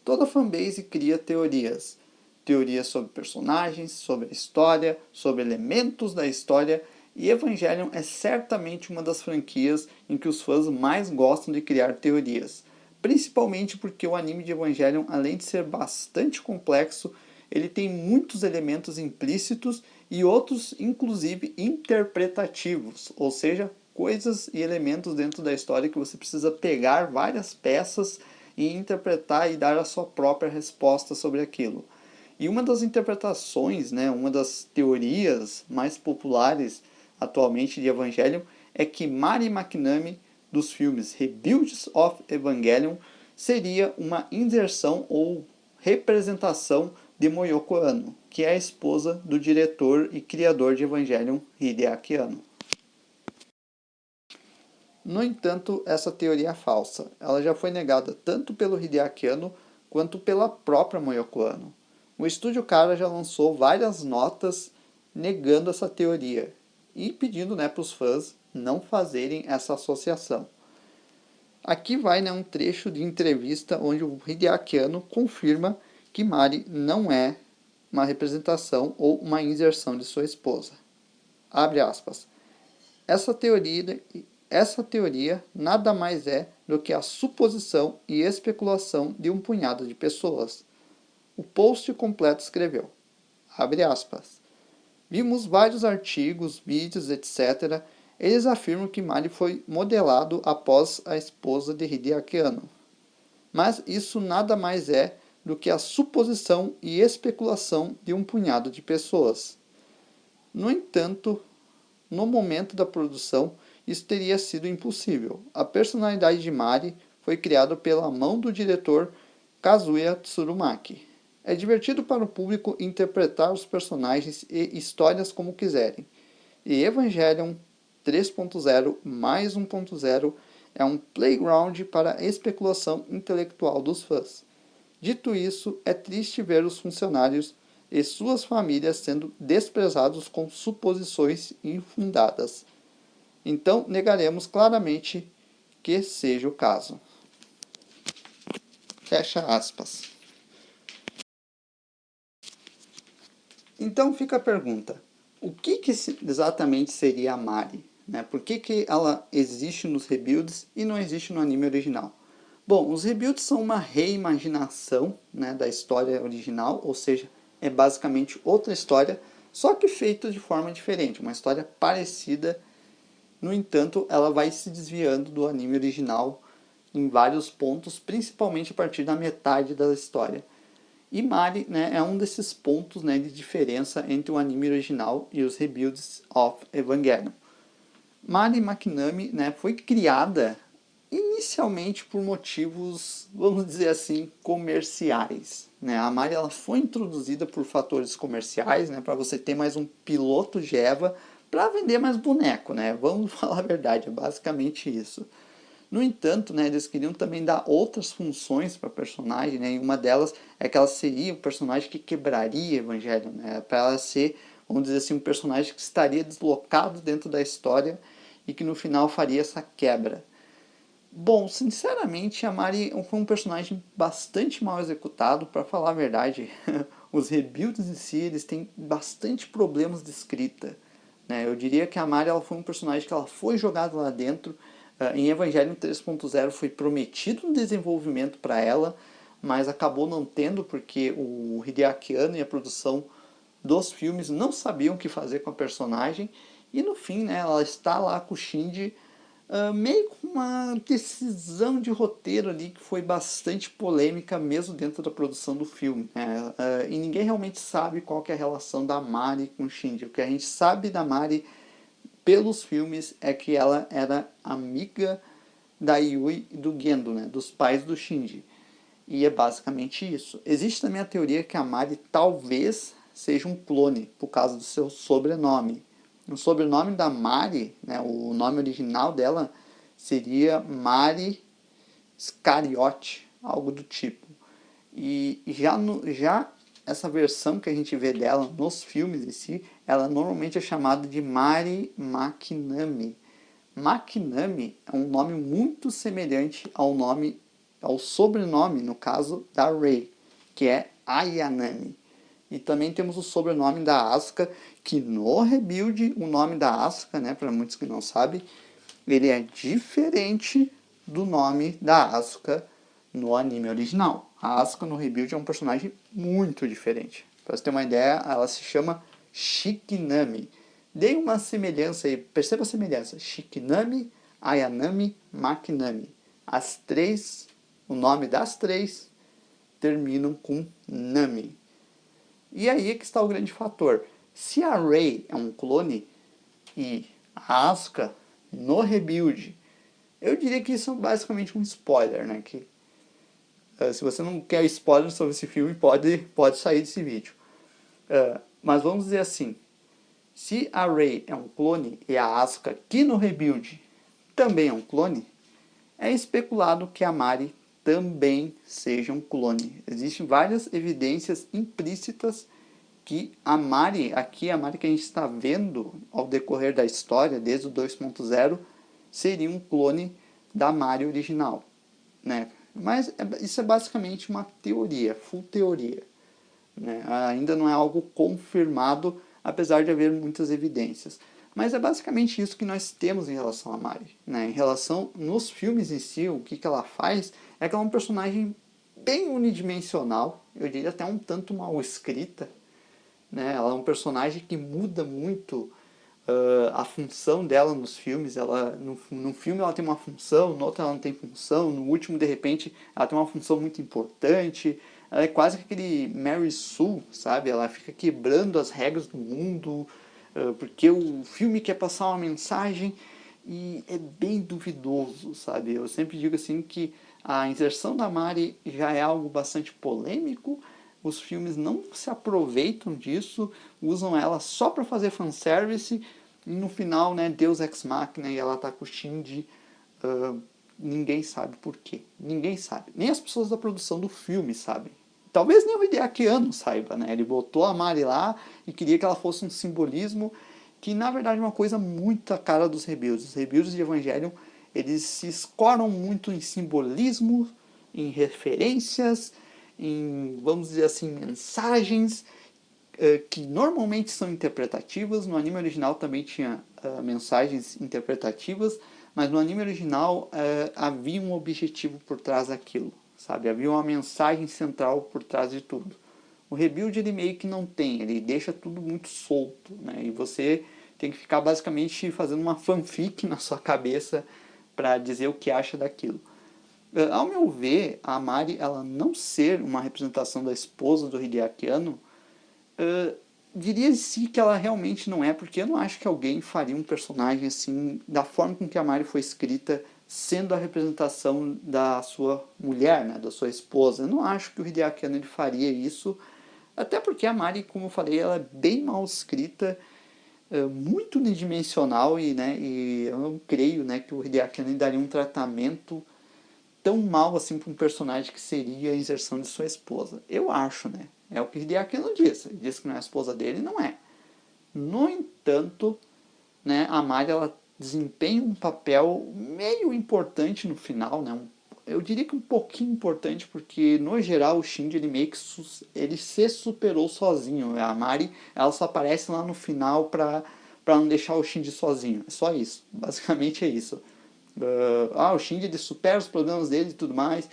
Toda fanbase cria teorias. Teorias sobre personagens, sobre a história, sobre elementos da história, e Evangelion é certamente uma das franquias em que os fãs mais gostam de criar teorias. Principalmente porque o anime de Evangelion, além de ser bastante complexo, ele tem muitos elementos implícitos e outros, inclusive, interpretativos, ou seja, coisas e elementos dentro da história que você precisa pegar várias peças e interpretar e dar a sua própria resposta sobre aquilo. E uma das interpretações, né, uma das teorias mais populares atualmente de Evangelion é que Mari Makinami dos filmes Rebuilds of Evangelion seria uma inserção ou representação de Moyoko Anno, que é a esposa do diretor e criador de Evangelion, Hideaki Anno. No entanto, essa teoria é falsa. Ela já foi negada tanto pelo Hideaki Anno quanto pela própria Moyoko Anno. O estúdio Kara já lançou várias notas negando essa teoria e pedindo, né, para os fãs não fazerem essa associação. Aqui vai, né, um trecho de entrevista onde o Hideaki Anno confirma que Mari não é uma representação ou uma inserção de sua esposa. Abre aspas. Essa teoria nada mais é do que a suposição e especulação de um punhado de pessoas. O post completo escreveu, abre aspas, vimos vários artigos, vídeos, etc. Eles afirmam que Mari foi modelado após a esposa de Hideaki Anno. Mas isso nada mais é do que a suposição e especulação de um punhado de pessoas. No entanto, no momento da produção, isso teria sido impossível. A personalidade de Mari foi criada pela mão do diretor Kazuya Tsurumaki. É divertido para o público interpretar os personagens e histórias como quiserem. E Evangelion 3.0 mais 1.0 é um playground para a especulação intelectual dos fãs. Dito isso, é triste ver os funcionários e suas famílias sendo desprezados com suposições infundadas. Então, negaremos claramente que seja o caso. Fecha aspas. Então fica a pergunta, o que exatamente seria a Mari? Né? Por que ela existe nos rebuilds e não existe no anime original? Bom, os rebuilds são uma reimaginação, né, da história original, ou seja, é basicamente outra história, só que feita de forma diferente, uma história parecida. No entanto, ela vai se desviando do anime original em vários pontos, principalmente a partir da metade da história. E Mari, né, é um desses pontos, né, de diferença entre o anime original e os Rebuilds of Evangelion. Mari Makinami, né, foi criada inicialmente por motivos, vamos dizer assim, comerciais. Né? A Mari ela foi introduzida por fatores comerciais, né, para você ter mais um piloto de Eva, para vender mais boneco. Né? Vamos falar a verdade, é basicamente isso. No entanto, né, eles queriam também dar outras funções para a personagem, né, e uma delas é que ela seria um personagem que quebraria Evangelho, né, para ela ser, vamos dizer assim, um personagem que estaria deslocado dentro da história e que no final faria essa quebra. Bom, sinceramente, a Mari foi um personagem bastante mal executado, para falar a verdade. Os rebuilds em si, eles têm bastante problemas de escrita. Né? Eu diria que a Mari ela foi um personagem que ela foi jogada lá dentro. Em Evangelion 3.0 foi prometido um desenvolvimento para ela, mas acabou não tendo, porque o Hideaki Anno e a produção dos filmes não sabiam o que fazer com a personagem. E no fim, né, ela está lá com o Shinji, meio com uma decisão de roteiro ali que foi bastante polêmica mesmo dentro da produção do filme. Né? E ninguém realmente sabe qual que é a relação da Mari com o Shinji. O que a gente sabe da Mari pelos filmes é que ela era amiga da Yui e do Gendo, né? Dos pais do Shinji. E é basicamente isso. Existe também a teoria que a Mari talvez seja um clone, por causa do seu sobrenome. O sobrenome da Mari, né, o nome original dela, seria Mari Scariotti, algo do tipo. E já essa versão que a gente vê dela nos filmes em si, ela normalmente é chamada de Mari Makinami. Makinami é um nome muito semelhante ao nome é o sobrenome, no caso, da Rey, que é Ayanami. E também temos o sobrenome da Asuka, que no Rebuild, o nome da Asuka, né, para muitos que não sabem, ele é diferente do nome da Asuka no anime original. A Asuka no Rebuild é um personagem muito diferente. Para você ter uma ideia, ela se chama Shikinami. Dei uma semelhança aí, perceba a semelhança. Shikinami, Ayanami, Makinami. As três, o nome das três terminam com Nami. E aí é que está o grande fator. Se a Rey é um clone e a Asuka no Rebuild, eu diria que isso é basicamente um spoiler, né? Que, se você não quer spoiler sobre esse filme, pode sair desse vídeo. Mas vamos dizer assim, se a Rey é um clone e a Asuka aqui no Rebuild também é um clone, é especulado que a Mari também seja um clone. Existem várias evidências implícitas que a Mari, aqui a Mari que a gente está vendo ao decorrer da história, desde o 2.0, seria um clone da Mari original, né? Mas isso é basicamente uma teoria, full teoria, né? Ainda não é algo confirmado, apesar de haver muitas evidências. Mas é basicamente isso que nós temos em relação a Mari, né? Em relação nos filmes em si, o que ela faz é que ela é um personagem bem unidimensional, eu diria até um tanto mal escrita, né? Ela é um personagem que muda muito a função dela nos filmes. Ela, no filme ela tem uma função, no outro ela não tem função, no último de repente ela tem uma função muito importante. Ela é quase que aquele Mary Sue, sabe? Ela fica quebrando as regras do mundo, porque o filme quer passar uma mensagem e é bem duvidoso, sabe? Eu sempre digo assim que a inserção da Mari já é algo bastante polêmico. Os filmes não se aproveitam disso, usam ela só para fazer fanservice, e no final, né, Deus Ex Machina, e ela tá com o Shinji, ninguém sabe por quê. Ninguém sabe. Nem as pessoas da produção do filme sabem. Talvez nem o Hideaki Anno saiba, né? Ele botou a Mari lá e queria que ela fosse um simbolismo que, na verdade, é uma coisa muito a cara dos Rebuilds. Os Rebuilds de Evangelion, eles se escoram muito em simbolismo, em referências, em, vamos dizer assim, mensagens que normalmente são interpretativas. No anime original também tinha mensagens interpretativas, mas no anime original havia um objetivo por trás daquilo, sabe? Havia uma mensagem central por trás de tudo. O Rebuild ele meio que não tem, ele deixa tudo muito solto, né? E você tem que ficar basicamente fazendo uma fanfic na sua cabeça para dizer o que acha daquilo. Ao meu ver, a Mari ela não ser uma representação da esposa do Hideaki Anno, diria-se que ela realmente não é, porque eu não acho que alguém faria um personagem assim, da forma com que a Mari foi escrita, sendo a representação da sua mulher, né, da sua esposa. Eu não acho que o Hideaki Anno ele faria isso, até porque a Mari, como eu falei, ela é bem mal escrita, muito unidimensional, e, né, e eu não creio, né, que o Hideaki Anno daria um tratamento tão mal assim para um personagem que seria a inserção de sua esposa. Eu acho, né? É o que Hideaki Anno disse. Ele disse que não é a esposa dele, não é. No entanto, né, a Mari ela desempenha um papel meio importante no final, né? Eu diria que um pouquinho importante, porque no geral o Shinji ele meio que ele se superou sozinho. A Mari ela só aparece lá no final para não deixar o Shinji sozinho. É só isso. Basicamente é isso. O Shinji ele supera os problemas dele e tudo mais,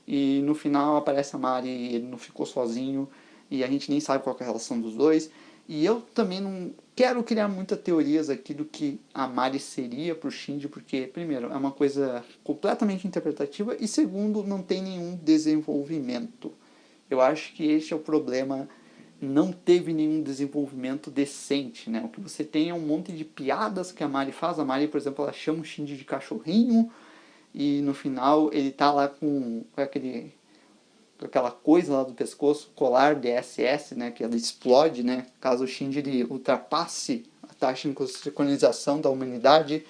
e no final aparece a Mari e ele não ficou sozinho, e a gente nem sabe qual é a relação dos dois. E eu também não quero criar muitas teorias aqui do que a Mari seria pro Shinji, porque, primeiro, é uma coisa completamente interpretativa, e segundo, não tem nenhum desenvolvimento. Eu acho que este é o problema, não teve nenhum desenvolvimento decente, né? O que você tem é um monte de piadas que a Mari faz. A Mari, por exemplo, ela chama o Shinji de cachorrinho, e no final ele tá lá com aquela coisa lá do pescoço, colar DSS, né? Que ela explode, né? Caso o Shinji ele ultrapasse a taxa de sincronização da humanidade.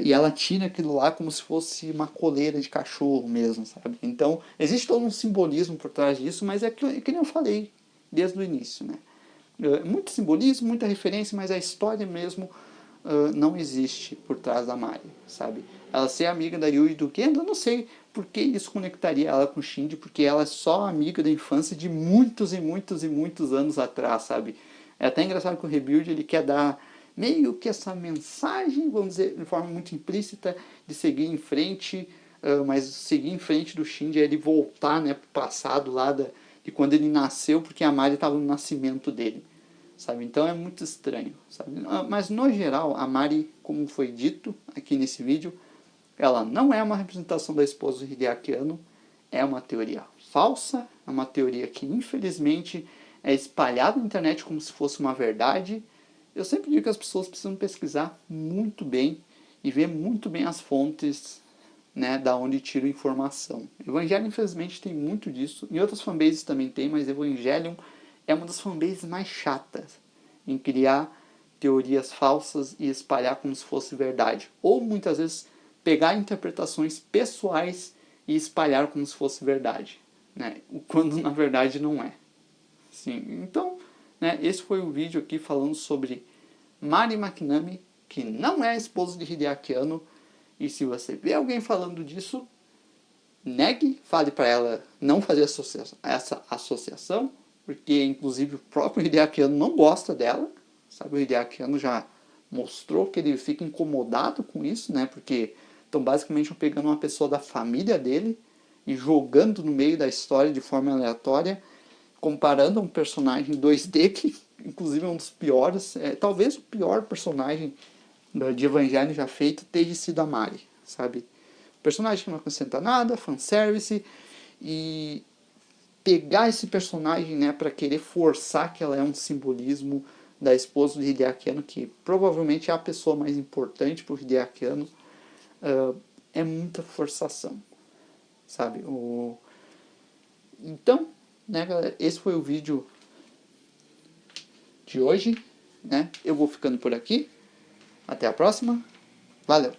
E ela tira aquilo lá como se fosse uma coleira de cachorro mesmo, sabe? Então, existe todo um simbolismo por trás disso, mas é que nem eu falei desde o início, né? Muito simbolismo, muita referência, mas a história mesmo não existe por trás da Mari, sabe? Ela ser amiga da Yui e do Gendo, eu não sei por que isso conectaria ela com o Shinji, porque ela é só amiga da infância de muitos e muitos e muitos anos atrás, sabe? É até engraçado que o Rebuild ele quer dar meio que essa mensagem, vamos dizer, de forma muito implícita, de seguir em frente, mas seguir em frente do Shinji é ele voltar, né, pro passado lá de quando ele nasceu, porque a Mari estava no nascimento dele, sabe? Então é muito estranho, sabe? Mas no geral, a Mari, como foi dito aqui nesse vídeo, ela não é uma representação da esposa do Hideaki Anno, é uma teoria falsa, é uma teoria que infelizmente é espalhada na internet como se fosse uma verdade. Eu sempre digo que as pessoas precisam pesquisar muito bem e ver muito bem as fontes, né, da onde tiram informação. Evangelion, infelizmente, tem muito disso. Em outras fanbases também tem, mas Evangelion é uma das fanbases mais chatas em criar teorias falsas e espalhar como se fosse verdade. Ou muitas vezes pegar interpretações pessoais e espalhar como se fosse verdade, né? Quando na verdade não é. Sim, então, né, esse foi o vídeo aqui falando sobre Mari Makinami, que não é a esposa de Hideaki Anno. E se você vê alguém falando disso, negue, fale para ela não fazer essa associação, porque inclusive o próprio Hideaki Anno não gosta dela, sabe? O Hideaki Anno já mostrou que ele fica incomodado com isso, né? Porque estão basicamente pegando uma pessoa da família dele e jogando no meio da história de forma aleatória, comparando a um personagem 2D que inclusive é um dos piores, talvez o pior personagem de Evangelho já feito tenha sido a Mari, sabe? Personagem que não acrescenta nada, fanservice, e pegar esse personagem, né, para querer forçar que ela é um simbolismo da esposa do Hideaki Anno, que provavelmente é a pessoa mais importante para o Hideaki Anno, é muita forçação, sabe? Então, né, galera, esse foi o vídeo de hoje, né? Eu vou ficando por aqui. Até a próxima. Valeu!